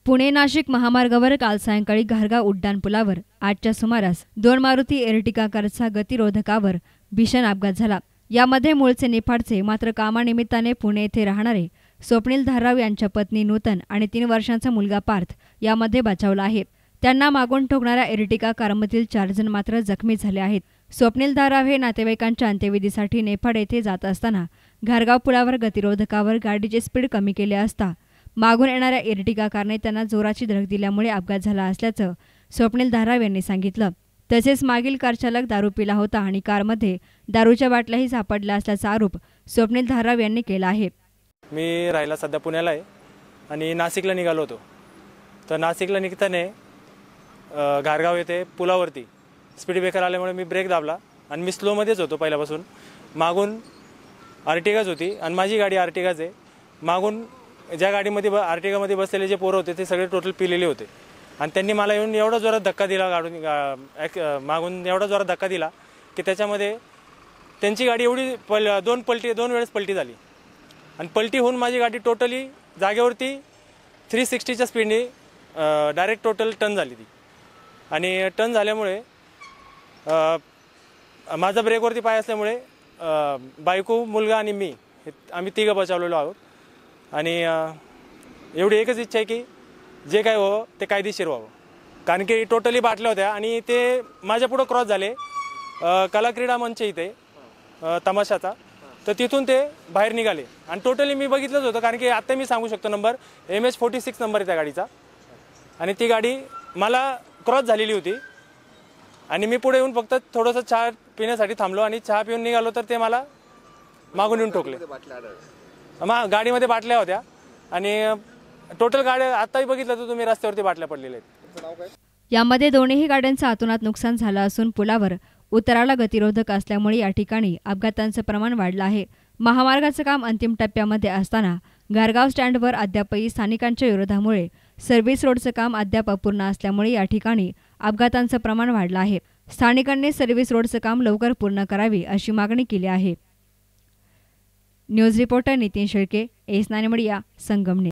पुणे नाशिक महामार्गावर काल सायंकाळी घारगाव उड्डाणपुलावर 8च्या सुमारास 2 मारुती एर्टिगा कारचा गतिरोधकावर भीषण अपघात झाला। यामध्ये मूळचे निफाडचे मात्र कामानिमित्ताने पुणे येथे राहणारे स्वप्नील धाराव यांच्या पत्नी नूतन आणि 3 वर्षांचा मुलगा पार्थ यामध्ये बचावला आहे। त्यांना मागून ठोकणाऱ्या एर्टिगा कारमधील 4 जण मात्र जखमी झाले आहेत। स्वप्नील धाराव हे नातेवाईकांच्या अंत्यविधीसाठी निफाड येथे जात असताना घारगाव पुलावर गतिरोधकावर गाडीची स्पीड कमी केली असता मागून येणाऱ्या एर्टिगा कारने त्यांना जोराची धडक दिल्यामुळे अपघात झाला असल्याचं स्वप्नील धाराव यांनी सांगितलं। तसेच मागील कारचालक दारू पिला होता आणि कारमध्ये दारूच्या बाटल्याही सापडल्या असल्याचा आरोप स्वप्नील धाराव यांनी केला आहे। मी राहिला सध्या पुण्याला आहे आणि नाशिकला निघालो होतो। तर नाशिकला निघताना घारगाव येथे पुलावरती स्पीड ब्रेकर आल्यामुळे मी ब्रेक दाबला आणि मी स्लोमध्येच होतो पहिल्यापासून। मागून आर्टिगाच होती आणि माझी गाडी आर्टिगाच आहे। मागून ज्या गाडीमध्ये आर्टिगामध्ये बसलेले जे पोरं होते ते सगळे टोटल पिलेले होते आणि त्यांनी मला येऊन एवढा जोरात धक्का दिला, मागून एवढा जोरात धक्का दिला की त्याच्यामध्ये त्यांची गाडी एवढी दोन वेळेस पलटी झाली आणि पलटी होऊन माझी गाडी टोटली जागेवरती 360च्या स्पीडने डायरेक्ट टोटल टर्न झाली ती। आणि टर्न झाल्यामुळे माझा ब्रेकवरती पाय असल्यामुळे बायको, मुलगा आणि मी आम्ही तिघं बचावलेलो आहोत। आणि एवढी एकच इच्छा आहे की जे काय व्हावं ते कायदेशीर व्हावं, कारण की टोटली बाटल्या होत्या आणि ते माझ्या पुढं क्रॉस झाले कला क्रीडा मंच इथे तमाशाचा, तर तिथून ते बाहेर निघाले आणि टोटली मी बघितलंच होतं, कारण की आत्ता मी सांगू शकतो नंबर MH46 नंबर आहे त्या गाडीचा आणि ती गाडी मला क्रॉस झालेली होती आणि मी पुढे येऊन फक्त थोडंसं चहा पिण्यासाठी थांबलो आणि चहा पिऊन निघालो तर ते मला मागून येऊन ठोकले। गाडीमध्ये बाटल्या होत्या आणि टोटल गाड्या आताही बघितलं तर तुम्ही रस्त्यावरती बाटल्या पडलेल्या आहेत। यामध्ये दोन्ही गाड्यांचं अतोनात नुकसान झालं असून पुलावर उतराला गतिरोधक असल्यामुळे या ठिकाणी अपघातांचं प्रमाण वाढलं आहे। महामार्गाचं काम अंतिम टप्प्यामध्ये असताना घारगाव स्टँडवर अद्यापही स्थानिकांच्या विरोधामुळे सर्व्हिस रोडचं काम अद्याप अपूर्ण असल्यामुळे या ठिकाणी अपघातांचं प्रमाण वाढलं आहे। स्थानिकांनी सर्व्हिस रोडचं काम लवकर पूर्ण करावे अशी मागणी केली आहे। News reporter Nitin Shelke, S nine media, Sangamner.